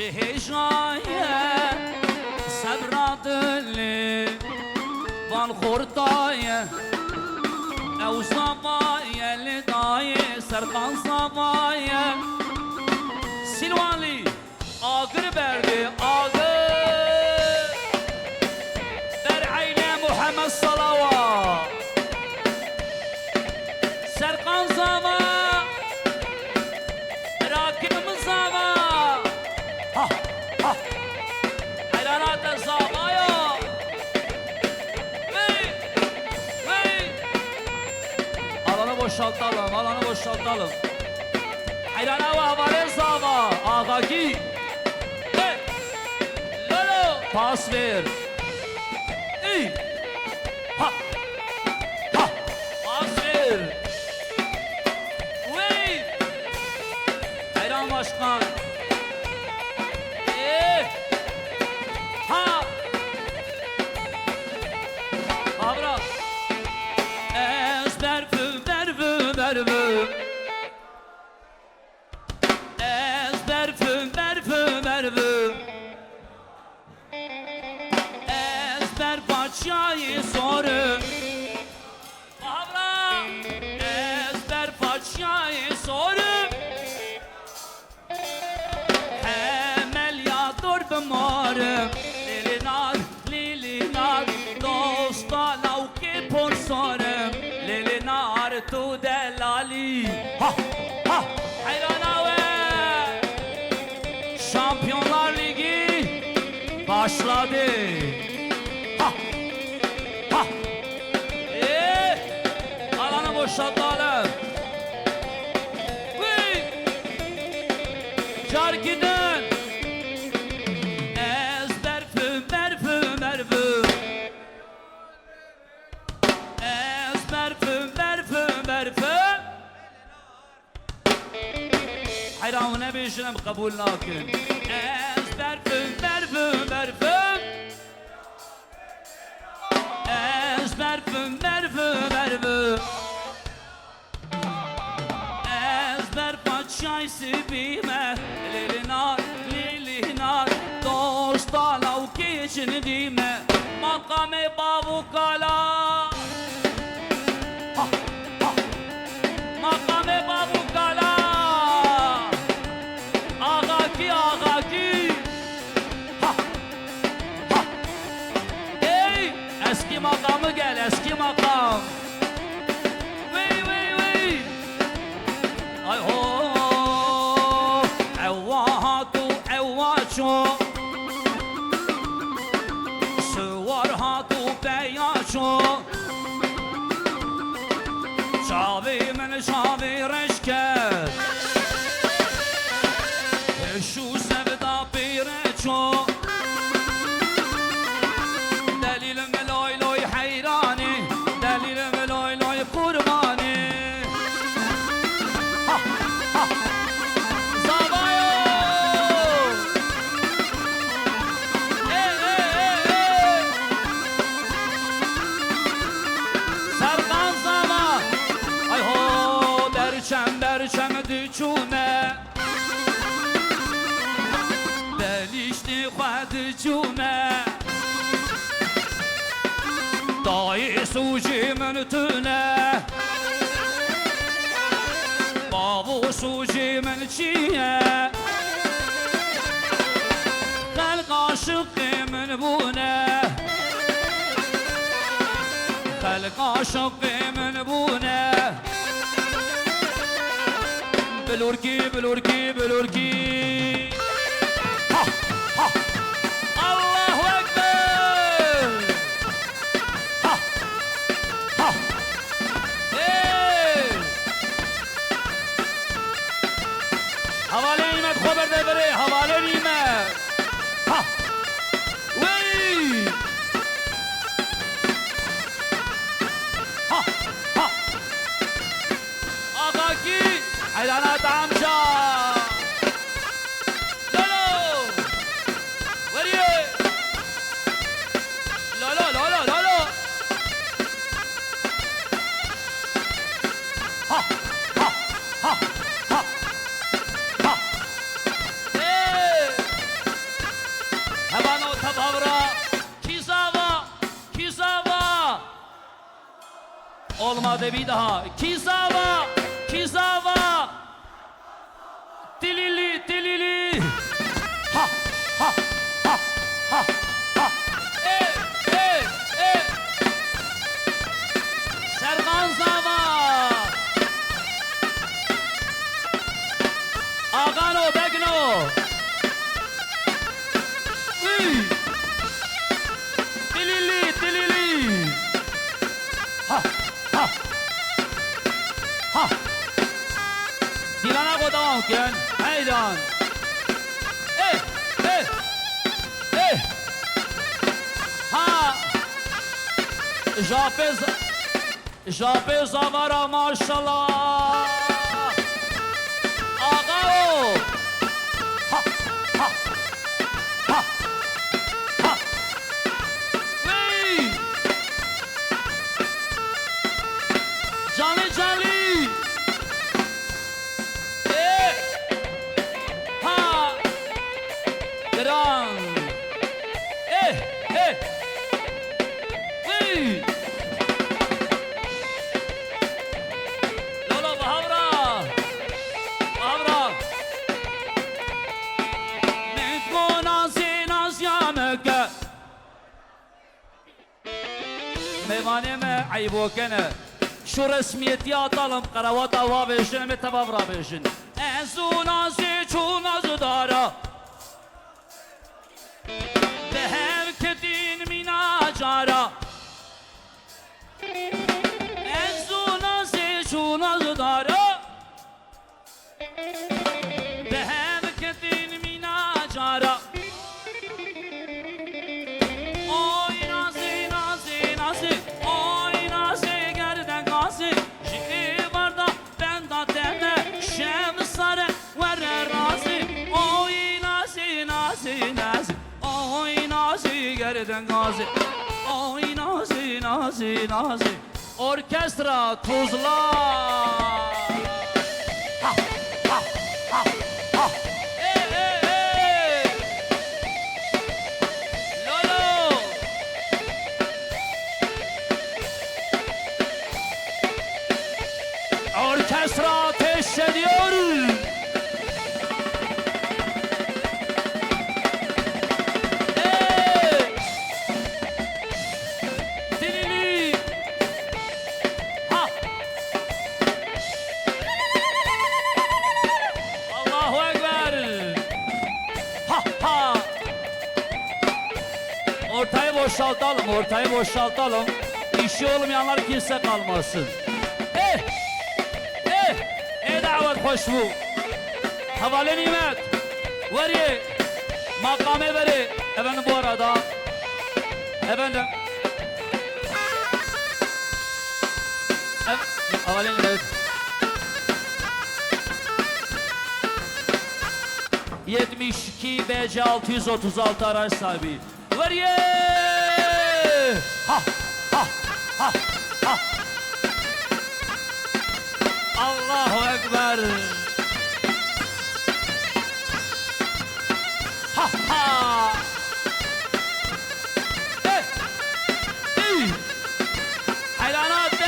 هجایه صبر دلی وان خورتایه او صبایه لدایه سرقان صبایه سیلوانی آگر برده آگر در عین محمد صلوات سرقان صبا راکب صبا حیرانات صبایا alanı boşaltalım, alanı boşaltalım. Hayrana ve havale sava, ağaki. Hey, lolo, pas ver. Ey, ha, ha, pas ver. Wey, Hayran başkan. Ha, abra. Bervü Ez bervü bervü Ez ber paçayı soru Avra Ez ber paçayı soru Hemel ya dur bımarım Lilinar Dosta lavki por sorum Lilinar tu delali Ha ha Hayrana ve Şampiyonlar Ligi başladı Ha ha Alanı boşaltalım Şarkıdan Ezber fümer fümer fü Ezber fümer fümer fü Hayran ne bişinem kabul lakin Ezber fümer fümer fü Ezber fümer fümer fü Ezber paçay sibime Lilinar Dosta lavki için dime Makame babu kala Makame babu kala Ağaki ağaki Ey eski makamı gel eski makam Ay ho Evvahatu evvaço Sıvarhatu beyaço Çavi men çavi reşker Şu sevda pireço Delilim loy loy hayrani Delilim loy loy kurbani Berçem düçüme Belişti xadüçüme Dayı sucimin tüne Babu sucimin çiye Halk aşıkımın bune Halk aşıkımın bune Belurki, belurki, belurki Ha, ha Allahu Ekber Ha, ha Havale nimet haber de vere, havale nimet Ha Wey Ha, ha Ağaki Hayranat amca Olmadı bir daha. Kizava, kizava. Dilili, dilili. Ha, ha, ha, ha, ha. Ey. Serkan Zava. Agano, Begno. Dilili, dilili. Ha, ha. Ha. Dilana kodam kön. Haydan. Ey. Ha. Jape zavara maşallah. Agao. Ha, ha. Ha. Ha. Hey. Cali. Ha. Gran. Hey. Lola Bahavra. Mekona zinas yameke. Meyvaneme ayıbı kene. Şu resmiyeti atalım, karavata va beşin, metavavra beşin. Ezunası çunazı dara. Behem kedin minacara. Ezunası çunazı dara. Behem kedin minacara. Oy nazi. Oy nazi gerden gazi. Jivarda ben da teme. Şemsare vere razi. Oy nazi. Oy nazi gerden gazi. Oy nazi. Orkestra tuzla. Hey. Lolo. Orkestra ateş ediyor. Hey. Dilili. Ha. Allahu Ekber. Ha. Ortayı boşaltalım. İşi olmayanlar kimse kalmasın. davet hoş bu. Havale nimet. Veriye. Makame veri. Efendim bu arada. Efendim. Havale nimet. 72 BC 636 araç sahibi. Veriye. Ha. Allahu Ekber. Ha. Hey. Hayranat de.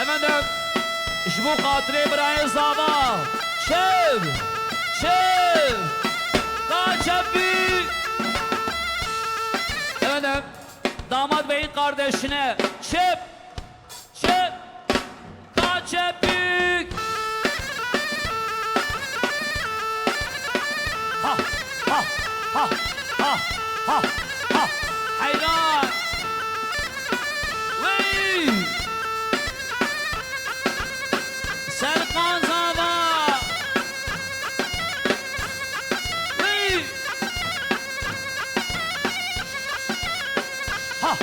Efendim, işte bu hatire İbrahim Zava. Çev. Kaçabi. Efendim, damat beyin kardeşine. Çev. Kaçabi. Ha. Hayran. Serkan Zava. Ha.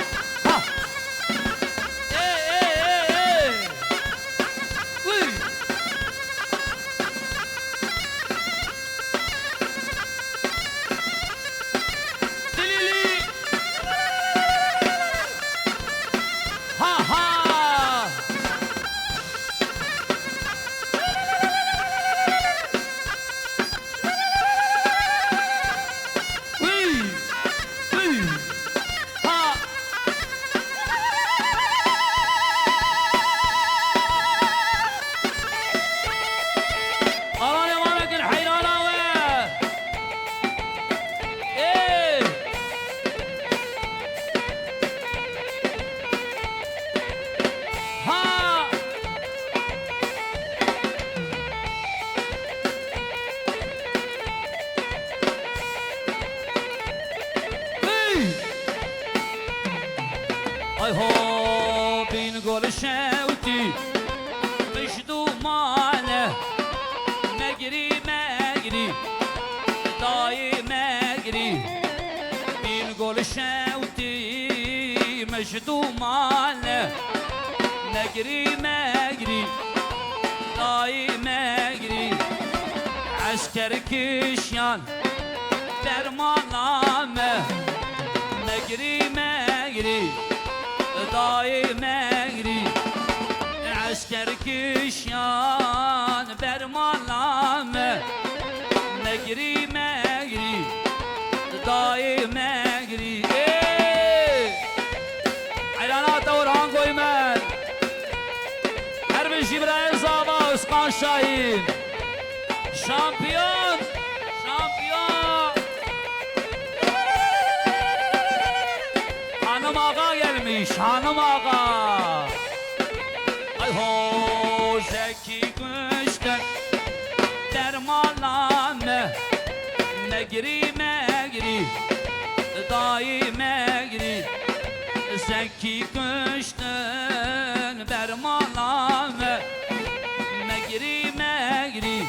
Dilili. Ha. dumanı Negri megri Dayı megri Asker kişyan Dermaname Negri megri Dayı megri Asker kişyan Dermaname Negri megri Dayı megri Hayranat Orhan Koymer Erbiş İbrahim Zaba Özkan Şahin Şampiyon Şampiyon Hanım Ağa gelmiş Hanım Ağa Ay ho Zeki Güçten Dermanlame Megri megri Dayı megri Zeki Güçten Dermanlame Megri megri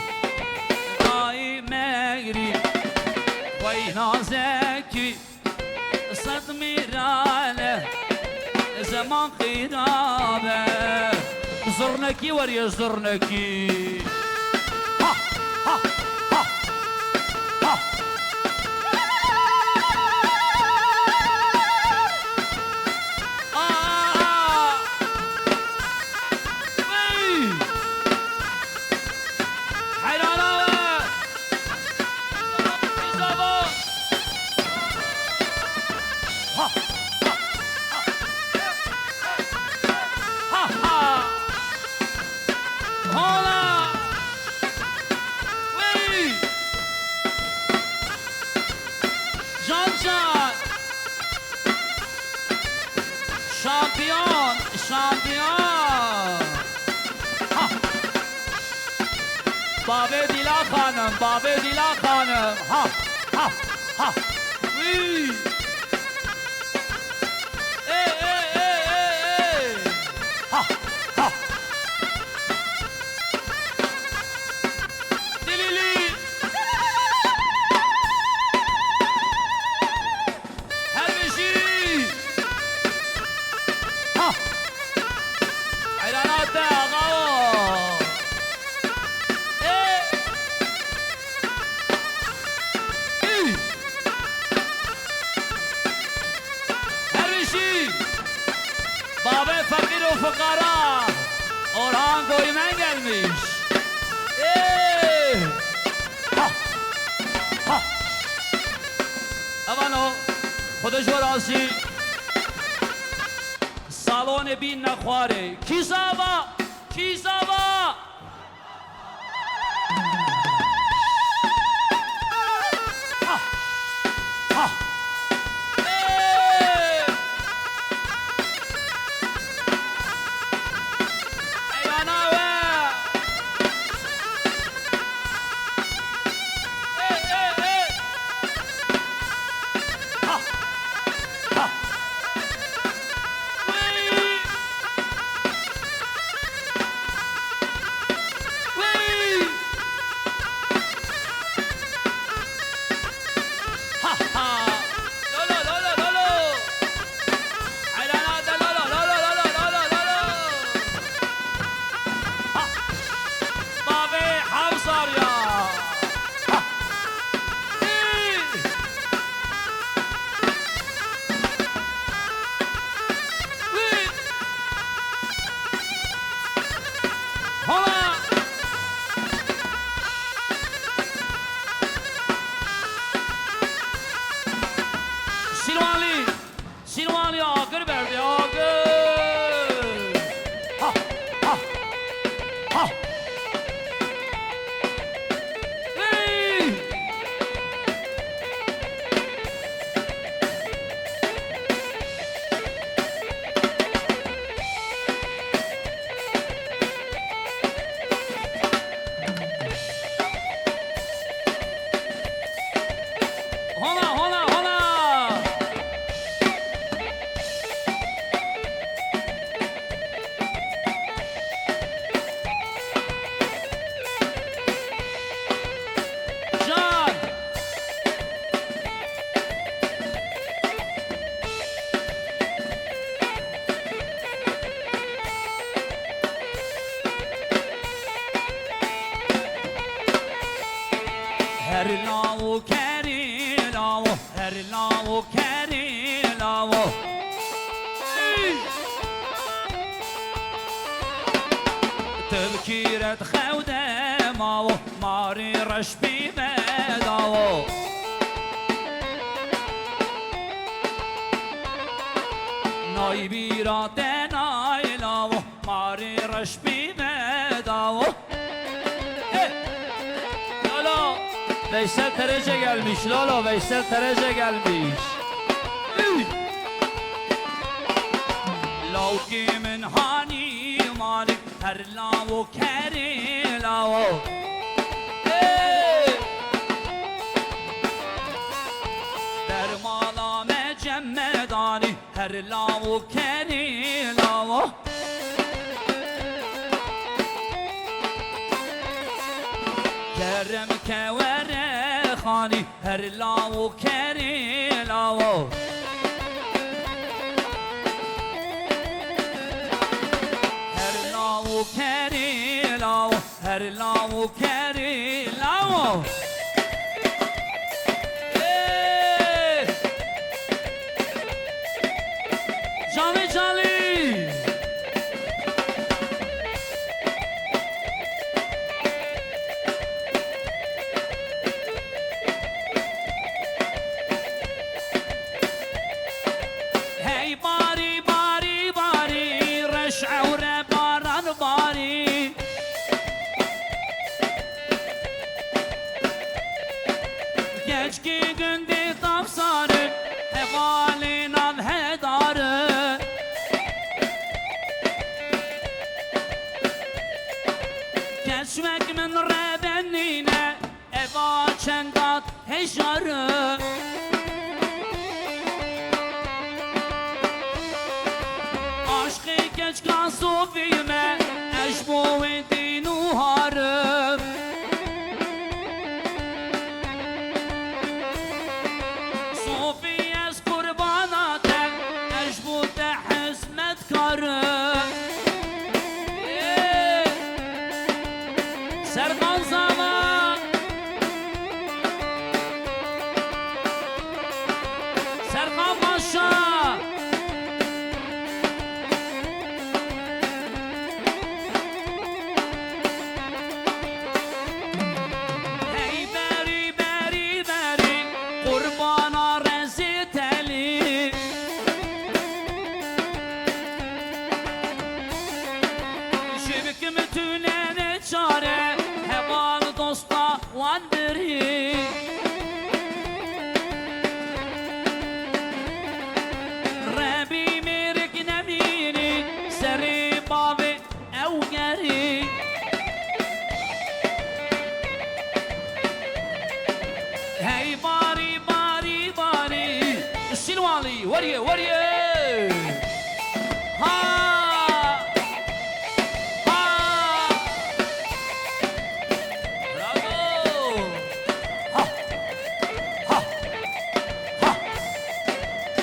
Dayı megri Vay nazeki Sad mirale Zaman kırabe Zurnaki var ya zurnaki Ha ha ha ha Şampiyon, şampiyon. Ha. Babe Dila Hanım, Babe Dila Hanım. Ha, ha, ha. Uy. Ha, ha. Dilili. Her bir şey. Ha. Hayranat ağao. Her bir şey. Babe fakir o fukara Orhan Koymen gelmiş. Ha. Ha. Aman o خودش راسی سالون بین نخواره کیساوا کیساوا ha ha Silvani ağır verdi ağır. Ha ha ha. Hey. هر لاو کری لاو هر لاو کری لاو تذكيرة خودة ماو ماري رشبي بداو ناي بيرات ناي لاو ماري رشبي بداو لالا Veysel Terece gelmiş Lolo Veysel Terece gelmiş Lauki min hani malik her lavu keri lavu Dermala mecemmedani her lavu keri lavu Kerem kevere khani her lavu keri lavu Keri lao, her lao keri lao. Jali jali. Hey bari bari bari reş'a bari Geçki gündü tafsarı Hevalin av hedarı Geçmek min rebennine Eva çendat heşarı Aşkı geç kasufime Eşbu ve nuharım Sufiyes kurbanate Eşbu te hizmetkarım Serkan zaman Serkan Paşa Hey bari bari bari Silvali Wariye Ha Ha Bravo Ha Ha Ha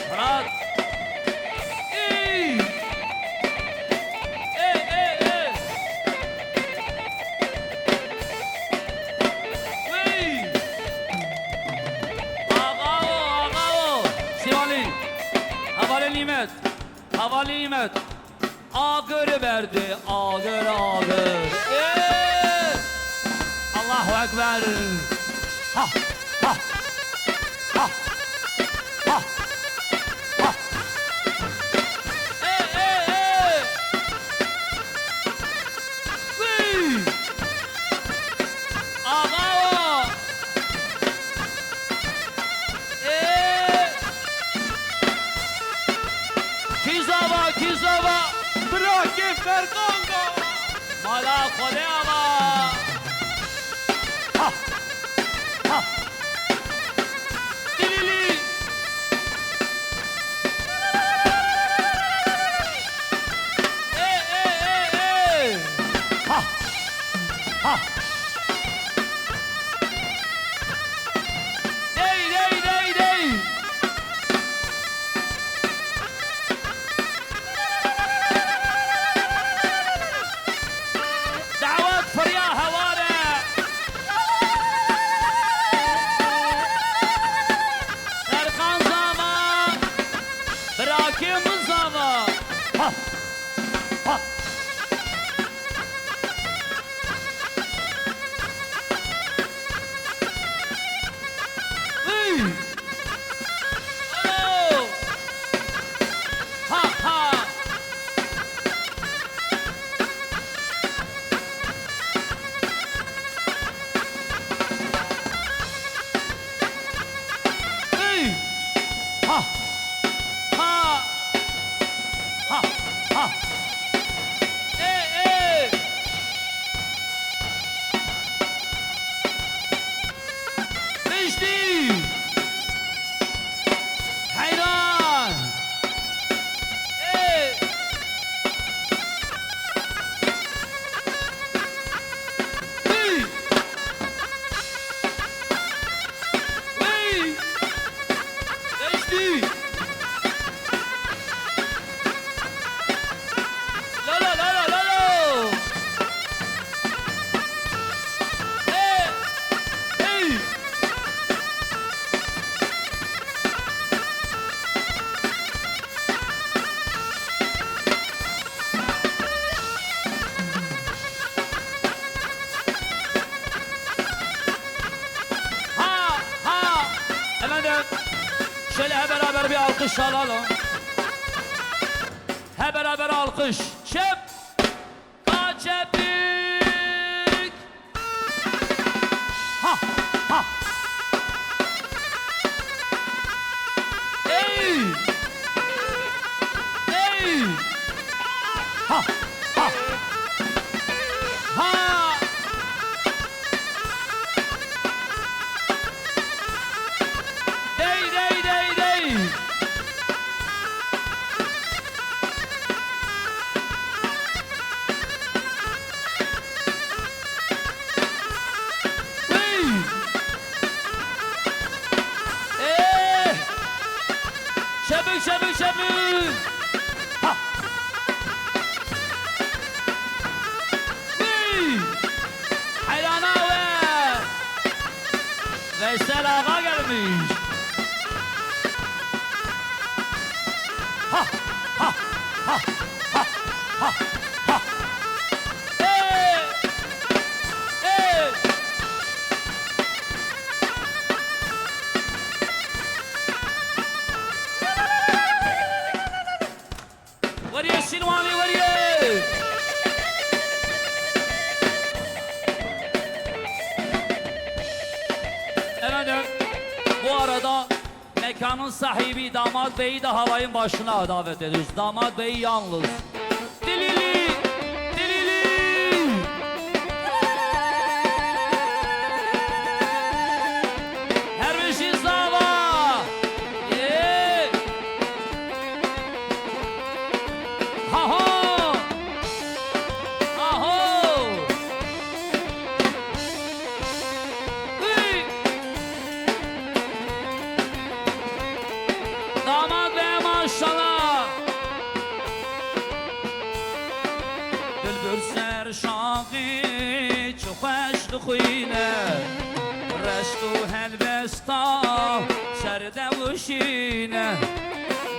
Bravo Ey Havale nimet, havale nimet. Ağır verdi, ağır ağır. Allahu Ekber. Ha, ha, ha, ha, ha. Ağa. Kizava, Brake Fergongo, Mala Kodeava. Ha, ha, Dilili. Ha, ha. alkış alalım. Hep beraber alkış. Şep. Kaçepik. Ha ha. Ey. Ey. Ha ha. Ha. Dey dey dey dey. Şebük şebük şebük. Ha. Hayrana Veysel Ağa gelmiş. Ha ha ha ha ha ha. Hey hey. Veriye Silvani veriye. Efendim bu arada mekanın sahibi Damat Bey'i de halayın başına davet ediyoruz. Damat Bey yalnız. Dilili dilili. Her bir şey zava. Ha ha. Damat Bey maşallah. Bülbül serşağı çok hoş dukhine. Restu helbesta serdevuşine.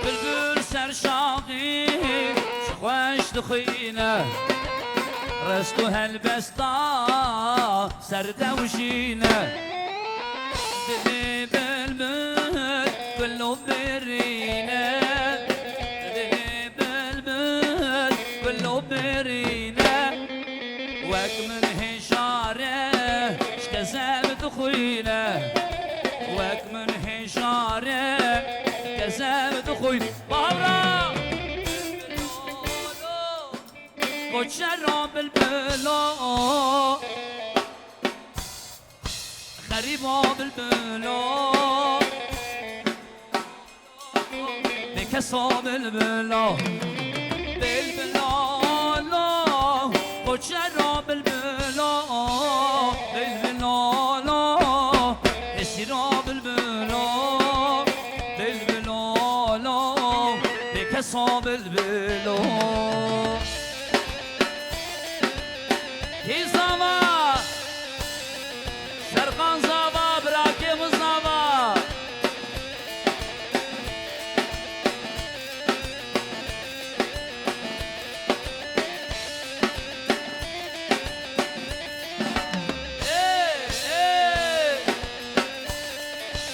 Bülbül serşağı çok hoş dukhine. Restu helbesta serdevuşine. Dili bülbül kullu birine. Dili bülbül kullu birine. Vek min hişare işte zevd khuyne. Vek min hişare işte zevd khuyne. Bahra Koçera bülbülo غريبة بالبلو بكسو بالبلو بالبلو لو وجرى بالبلو بالبلو لو اسيرو بالبلو بالبلو لو بكسو بالبلو Hizama Serkan Zava Bırakım Zava.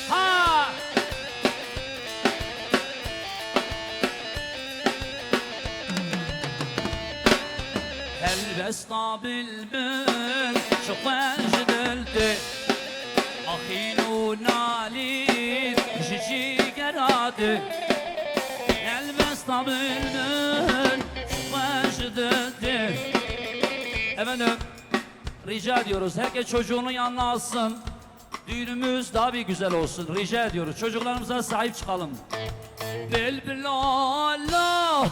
Ha Elbesta bülbül çok vecdildi. Ahinu nalit cici geradı. Elbesta bülbül çok vecdildi. Efendim rica ediyoruz herkes çocuğunu yanına alsın. Düğünümüz daha bir güzel olsun. Rica ediyoruz çocuklarımıza sahip çıkalım. Bülbül Allah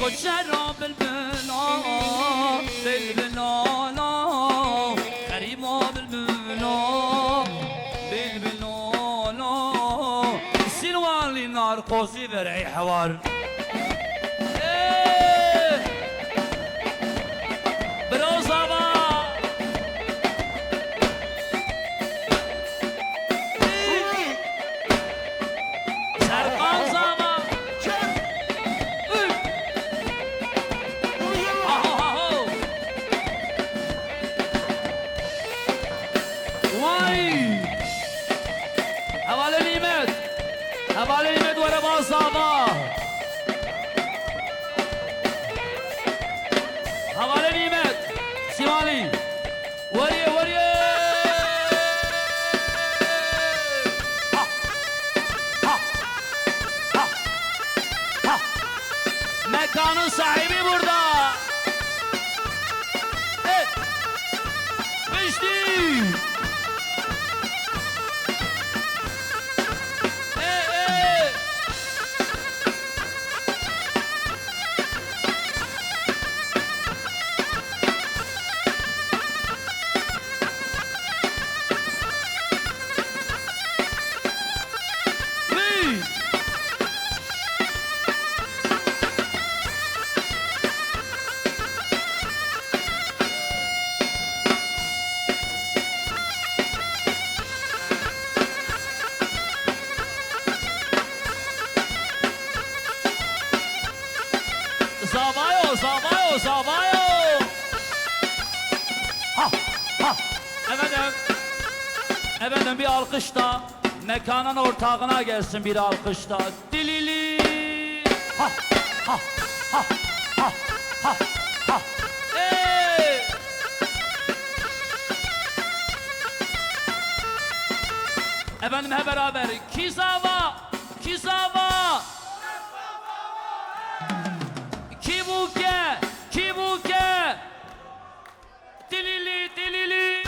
Koçera bülbül Allah Bülbül Allah Karima bülbül Allah Bülbül Allah Silvali narkozi ve reyh var. Biraz hava. Serkan Zava. Vay. Havale nimet. Havale nimet ve rebasa. İsmail'i. Varıyor varıyor. Ha. Ha. Ha. Ha. Mekanın sahibi burada. Evet. Geçti. Zavayo, zavayo, zavayo. Ha, ha. Efendim. Efendim bir alkış da mekanın ortağına gelsin bir alkış da. Dilili. Ha, ha, ha, ha, ha, ha. Hey. Efendim hep beraber. Kizava, kizava. Kibuke, kibuke. Dilili, dilili.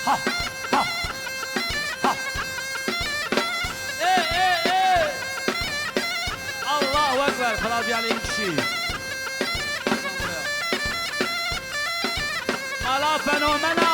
Ha, ha, ha. Allahu Ekber. Klavyenin kişi. Mala fenomena.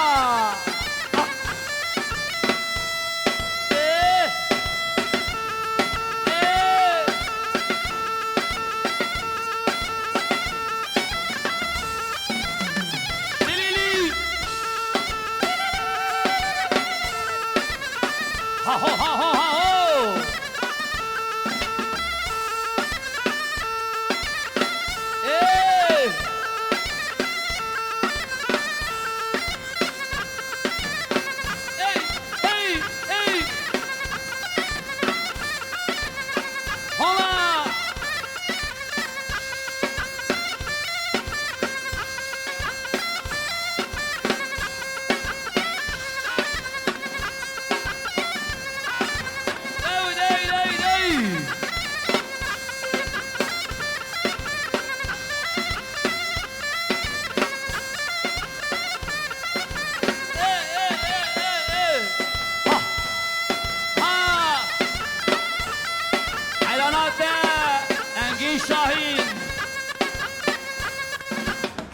Ha ho ha ho ha ho. Hey. Hey, hey, hey. Hola.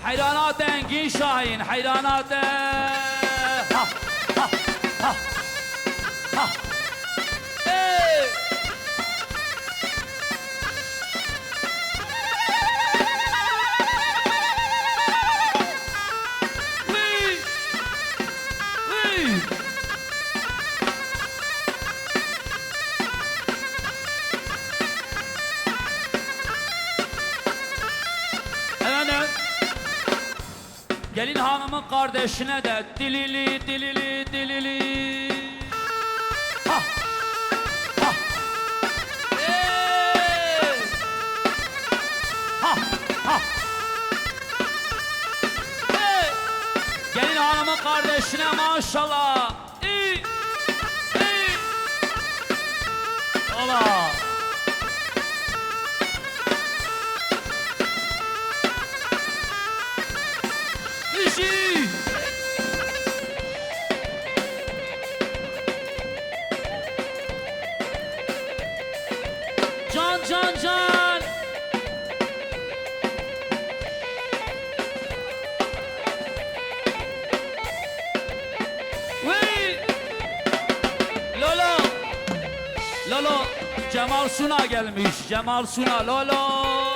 حيرانات انجي شاهين حيرانات ها ها ها ها ايه وي وي Gelin hanımın kardeşine de dilili dilili dilili. Ha ha. Ha ha. Gelin hanımın kardeşine maşallah. İyi. İyi. Ola. Can can can. Vay. Lolo. Lolo. Cemal Suna gelmiş. Cemal Suna. Lolo.